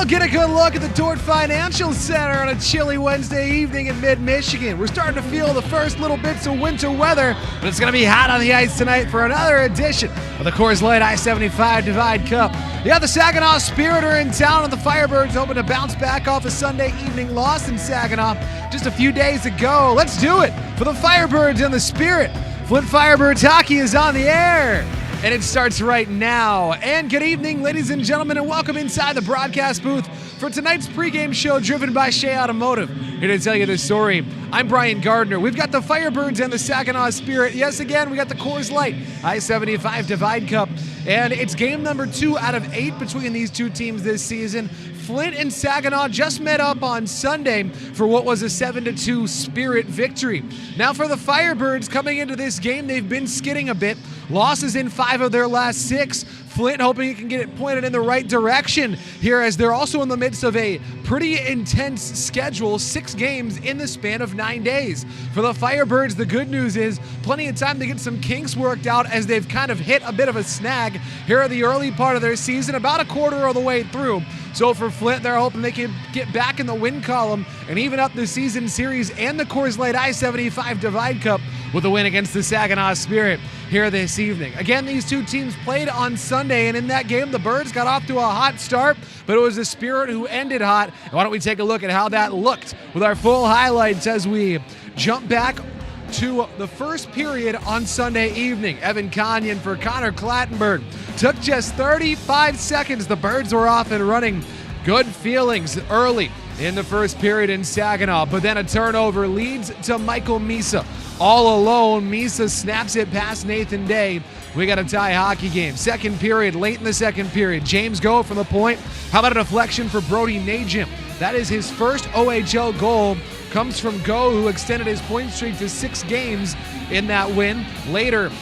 Well, get a good look at the Dort Financial Center on a chilly Wednesday evening in mid-Michigan. We're starting to feel the first little bits of winter weather, but it's going to be hot on the ice tonight for another edition of the Coors Light I-75 Divide Cup. Yeah, the Saginaw Spirit are in town, and the Firebirds hoping to bounce back off a Sunday evening loss in Saginaw just a few days ago. Let's do it for the Firebirds and the Spirit. Flint Firebirds hockey is on the air. And it starts right now. And good evening, ladies and gentlemen, and welcome inside the broadcast booth for tonight's pregame show driven by Shea Automotive. Here to tell you the story, I'm Brian Gardner. We've got the Firebirds and the Saginaw Spirit. Yes, again, we got the Coors Light I-75 Divide Cup. And it's game number 2 out of 8 between these two teams this season. Flint and Saginaw just met up on Sunday for what was a 7-2 Spirit victory. Now for the Firebirds coming into this game, they've been skidding a bit. Losses in 5 of their last 6. Flint hoping it can get it pointed in the right direction here as they're also in the midst of a pretty intense schedule, 6 games in the span of 9 days. For the Firebirds, the good news is plenty of time to get some kinks worked out as they've kind of hit a bit of a snag here at the early part of their season, about a quarter of the way through. So for Flint, they're hoping they can get back in the win column and even up the season series and the Coors Light I-75 Divide Cup with a win against the Saginaw Spirit here this evening. Again, these two teams played on Sunday, and in that game, the Birds got off to a hot start, but it was the Spirit who ended hot. And why don't we take a look at how that looked with our full highlights as we jump back to the first period on Sunday evening. Evan Conyon for Connor Clattenburg. Took just 35 seconds. The Birds were off and running. Good feelings early in the first period in Saginaw, but then a turnover leads to Michael Misa. All alone, Misa snaps it past Nathan Day. We got a tie hockey game. Second period, late in the second period. James Go from the point. How about a deflection for Brody Najim? That is his first OHL goal. Comes from Go, who extended his point streak to 6 games in that win. Later,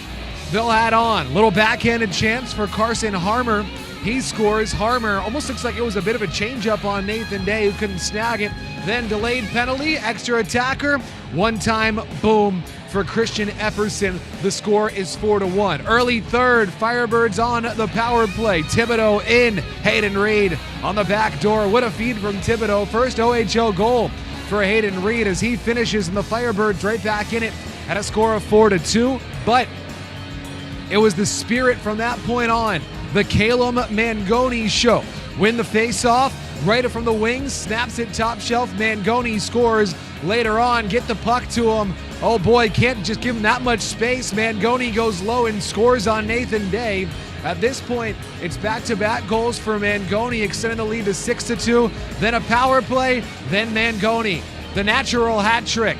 they'll add on. Little backhanded chance for Carson Harmer. He scores. Harmer almost looks like it was a bit of a changeup on Nathan Day, who couldn't snag it. Then delayed penalty, extra attacker. One time, boom, for Christian Epperson. The score is 4-1. Early third, Firebirds on the power play. Thibodeau in. Hayden Reed on the back door. What a feed from Thibodeau. First OHL goal for Hayden Reed as he finishes, and the Firebirds right back in it at a score of 4-2. But it was the Spirit from that point on. The Calum Mangoni show. Win the face-off, right from the wings, snaps it top shelf. Mangoni scores later on, get the puck to him. Oh boy, can't just give him that much space. Mangoni goes low and scores on Nathan Day. At this point, it's back-to-back goals for Mangoni, extending the lead to 6-2. Then a power play, then Mangoni. The natural hat trick.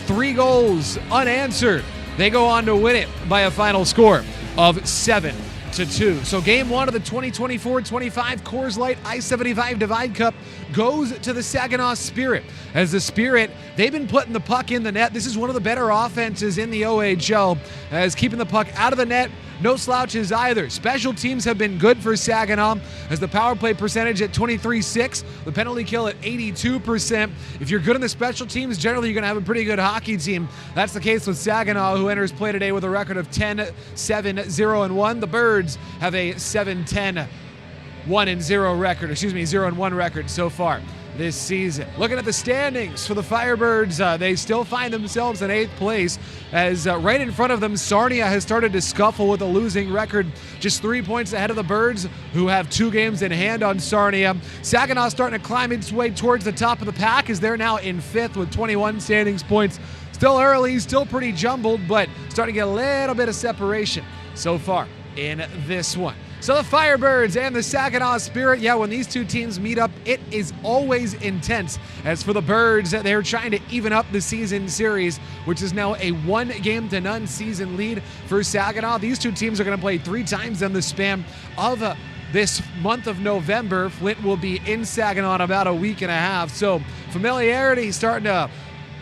3 goals unanswered. They go on to win it by a final score of 7-2. So game 1 of the 2024-25 Coors Light I-75 Divide Cup goes to the Saginaw Spirit. As the Spirit, they've been putting the puck in the net. This is one of the better offenses in the OHL, as keeping the puck out of the net. No slouches either. Special teams have been good for Saginaw, as the power play percentage at 23.6, the penalty kill at 82%. If you're good in the special teams, generally you're going to have a pretty good hockey team. That's the case with Saginaw, who enters play today with a record of 10-7-0-1. The Birds have a 7-10-1-0 record, 0-1 record so far this season. Looking at the standings for the Firebirds, they still find themselves in 8th place, as right in front of them, Sarnia has started to scuffle with a losing record, just 3 points ahead of the Birds, who have 2 games in hand on Sarnia. Saginaw starting to climb its way towards the top of the pack, as they're now in 5th with 21 standings points. Still early, still pretty jumbled, but starting to get a little bit of separation so far in this one. So the Firebirds and the Saginaw Spirit, yeah, when these two teams meet up, it is always intense. As for the Birds, they're trying to even up the season series, which is now a 1-0 season lead for Saginaw. These two teams are going to play 3 times in the span of this month of November. Flint will be in Saginaw in about a week and a half, so familiarity starting to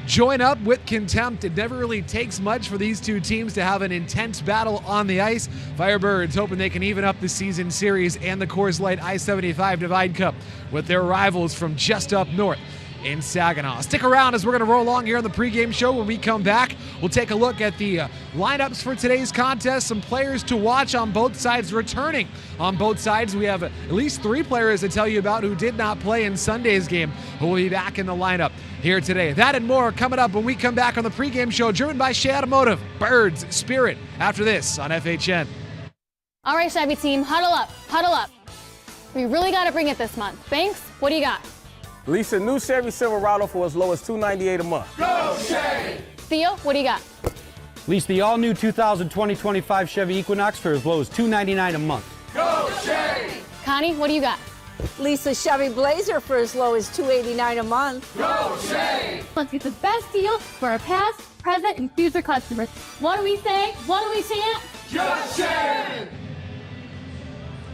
join up with contempt. It never really takes much for these two teams to have an intense battle on the ice. Firebirds hoping they can even up the season series and the Coors Light I-75 Divide Cup with their rivals from just up north in Saginaw. Stick around as we're going to roll along here on the pregame show. When we come back, we'll take a look at the lineups for today's contest, some players to watch on both sides returning. On both sides, we have at least 3 players to tell you about who did not play in Sunday's game who will be back in the lineup here today. That and more coming up when we come back on the pregame show, driven by Shea Automotive. Birds, Spirit, after this on FHN. All right, Chevy team, huddle up, huddle up. We really got to bring it this month. Banks, what do you got? Lease a new Chevy Silverado for as low as $298 a month. Go Chevy! Theo, what do you got? Lease the all-new 2020-25 Chevy Equinox for as low as $299 a month. Go Chevy! Connie, what do you got? Lease a Chevy Blazer for as low as $289 a month. Go Chevy! Let's get the best deal for our past, present, and future customers. What do we say? What do we chant? Just Chevy!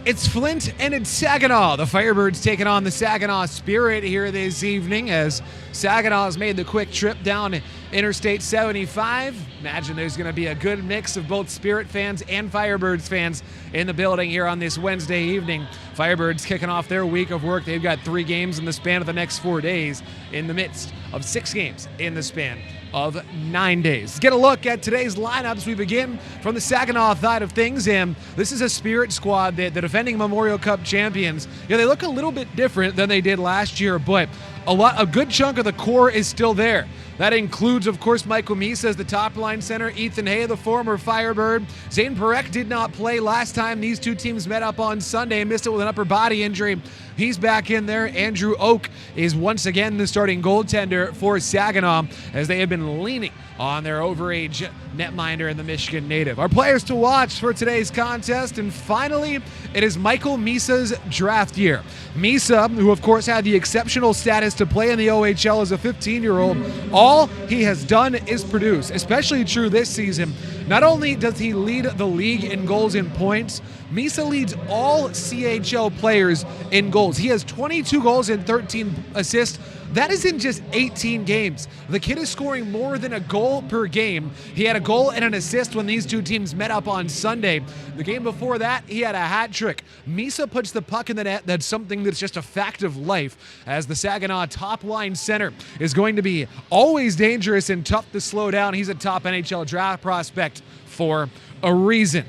It's Flint and it's Saginaw. The Firebirds taking on the Saginaw Spirit here this evening as Saginaw has made the quick trip down Interstate 75. Imagine there's going to be a good mix of both Spirit fans and Firebirds fans in the building here on this Wednesday evening. Firebirds kicking off their week of work. They've got 3 games in the span of the next 4 days in the midst of 6 games in the span of 9 days. Get a look at today's lineups. We begin from the Saginaw side of things, and this is a Spirit squad that the defending Memorial Cup champions. Yeah, they look a little bit different than they did last year, but a good chunk of the core is still there. That includes, of course, Michael Misa as the top line center, Ethan Hay, the former Firebird. Zane Parek did not play last time these two teams met up on Sunday, missed it with an upper body injury. He's back in there. Andrew Oak is once again the starting goaltender for Saginaw as they have been leaning on their overage netminder and the Michigan native. Our players to watch for today's contest, and finally, it is Michael Misa's draft year. Misa, who of course had the exceptional status to play in the OHL as a 15-year-old, all he has done is produce, especially true this season. Not only does he lead the league in goals and points, Misa leads all CHL players in goals. He has 22 goals and 13 assists. That is in just 18 games. The kid is scoring more than a goal per game. He had a goal and an assist when these two teams met up on Sunday. The game before that, he had a hat trick. Misa puts the puck in the net. That's something that's just a fact of life, as the Saginaw top line center is going to be always dangerous and tough to slow down. He's a top NHL draft prospect for a reason.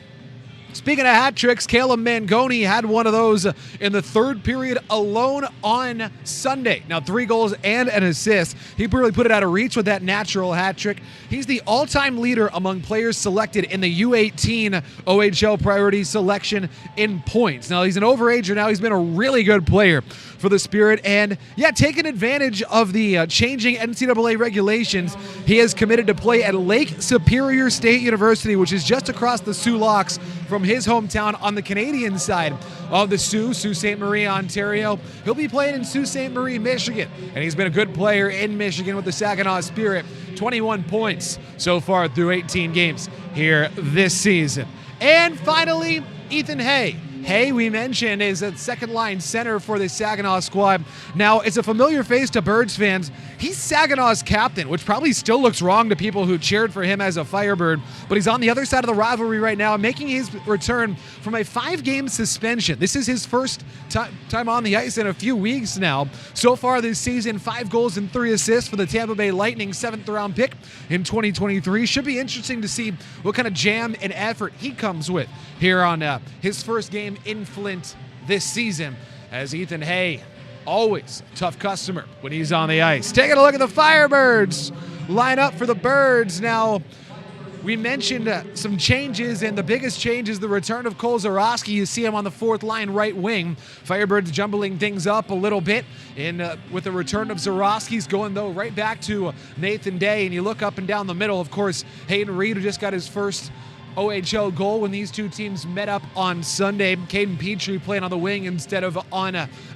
Speaking of hat tricks, Caleb Mangoni had one of those in the third period alone on Sunday. Now, 3 goals and an assist. He really put it out of reach with that natural hat trick. He's the all-time leader among players selected in the U18 OHL priority selection in points. Now, he's an overager now. He's been a really good player for the Spirit. And, yeah, taking advantage of the changing NCAA regulations, he has committed to play at Lake Superior State University, which is just across the Sioux Locks from his hometown on the Canadian side of the Sault Ste. Marie, Ontario. He'll be playing in Sault Ste. Marie, Michigan, and he's been a good player in Michigan with the Saginaw Spirit. 21 points so far through 18 games here this season. And finally, Ethan Hay. Hay, we mentioned, is a second-line center for the Saginaw squad. Now, it's a familiar face to Birds fans. He's Saginaw's captain, which probably still looks wrong to people who cheered for him as a Firebird, but he's on the other side of the rivalry right now, making his return from a 5-game suspension. This is his first time on the ice in a few weeks now. So far this season, 5 goals and 3 assists for the Tampa Bay Lightning, 7th-round pick in 2023. Should be interesting to see what kind of jam and effort he comes with here on his first game in Flint this season, as Ethan Hay, always a tough customer when he's on the ice. Taking a look at the Firebirds line up for the Birds. Now, we mentioned some changes, and the biggest change is the return of Cole Zarowski. You see him on the 4th line right wing. Firebirds jumbling things up a little bit with the return of Zarowski's going, though, right back to Nathan Day. And you look up and down the middle, of course, Hayden Reed, who just got his first OHL goal when these two teams met up on Sunday. Caden Petrie playing on the wing instead of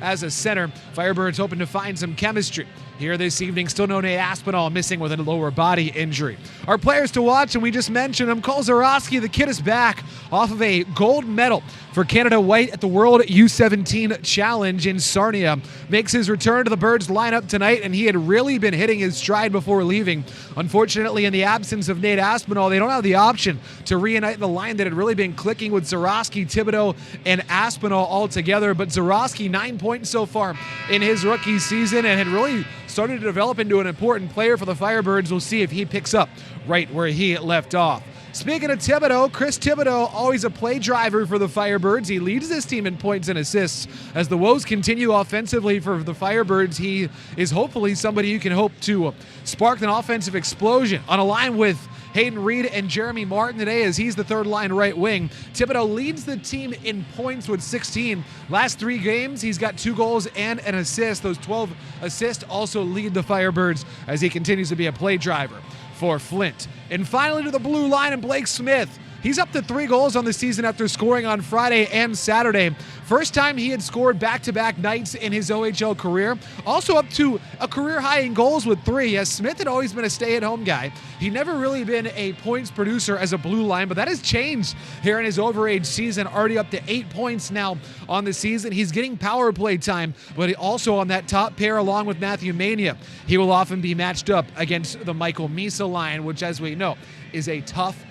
as a center. Firebirds hoping to find some chemistry here this evening. Still no Nate Aspinall, missing with a lower body injury. Our players to watch, and we just mentioned him, Cole Zarowski. The kid is back off of a gold medal for Canada White at the World U17 Challenge in Sarnia. Makes his return to the Birds lineup tonight, and he had really been hitting his stride before leaving. Unfortunately, in the absence of Nate Aspinall, they don't have the option to reunite the line that had really been clicking with Zarowski, Thibodeau, and Aspinall all together. But Zarowski, 9 points so far in his rookie season, and had really starting to develop into an important player for the Firebirds. We'll see if he picks up right where he left off. Speaking of Thibodeau, Chris Thibodeau, always a play driver for the Firebirds. He leads this team in points and assists. As the woes continue offensively for the Firebirds, he is hopefully somebody you can hope to spark an offensive explosion. On a line with Hayden Reed and Jeremy Martin today, as he's the third line right wing. Thibodeau leads the team in points with 16. Last 3 games, he's got 2 goals and an assist. Those 12 assists also lead the Firebirds as he continues to be a play driver for Flint. And finally to the blue line, and Blake Smith. He's up to 3 goals on the season after scoring on Friday and Saturday. First time he had scored back-to-back nights in his OHL career. Also up to a career high in goals with 3, as Smith had always been a stay-at-home guy. He'd never really been a points producer as a blue line, but that has changed here in his overage season. Already up to 8 points now on the season. He's getting power play time, but he also on that top pair along with Matthew Mania. He will often be matched up against the Michael Misa line, which, as we know, is a tough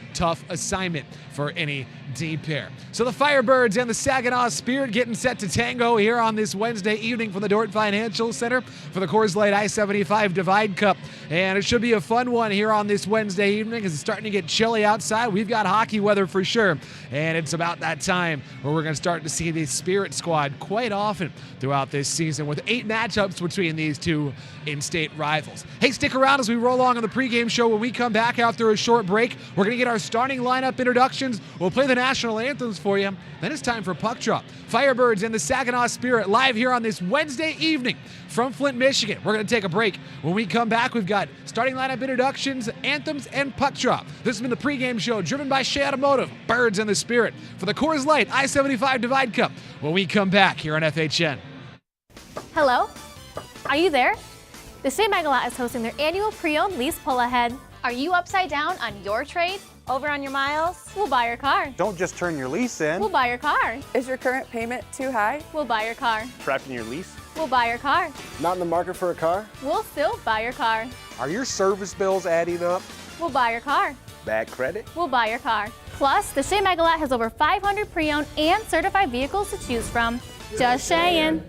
assignment for any D pair. So the Firebirds and the Saginaw Spirit getting set to tango here on this Wednesday evening from the Dort Financial Center for the Coors Light I-75 Divide Cup. And it should be a fun one here on this Wednesday evening as it's starting to get chilly outside. We've got hockey weather for sure. And it's about that time where we're going to start to see the Spirit squad quite often throughout this season, with 8 matchups between these two in-state rivals. Hey, stick around as we roll along on the pregame show. When we come back after a short break, we're going to get our starting lineup introductions. We'll play the national anthems for you. Then it's time for Puck Drop. Firebirds and the Saginaw Spirit live here on this Wednesday evening from Flint, Michigan. We're going to take a break. When we come back, we've got starting lineup introductions, anthems, and Puck Drop. This has been the pregame show driven by Shea Automotive, Birds and the Spirit for the Coors Light I-75 Divide Cup. When we come back here on FHN. Hello? Are you there? The Shea Megalot is hosting their annual pre-owned lease pull-ahead. Are you upside down on your trade? Over on your miles? We'll buy your car. Don't just turn your lease in. We'll buy your car. Is your current payment too high? We'll buy your car. Trapped in your lease? We'll buy your car. Not in the market for a car? We'll still buy your car. Are your service bills adding up? We'll buy your car. Bad credit? We'll buy your car. Plus, the Shea Megalot has over 500 pre-owned and certified vehicles to choose from. Just saying.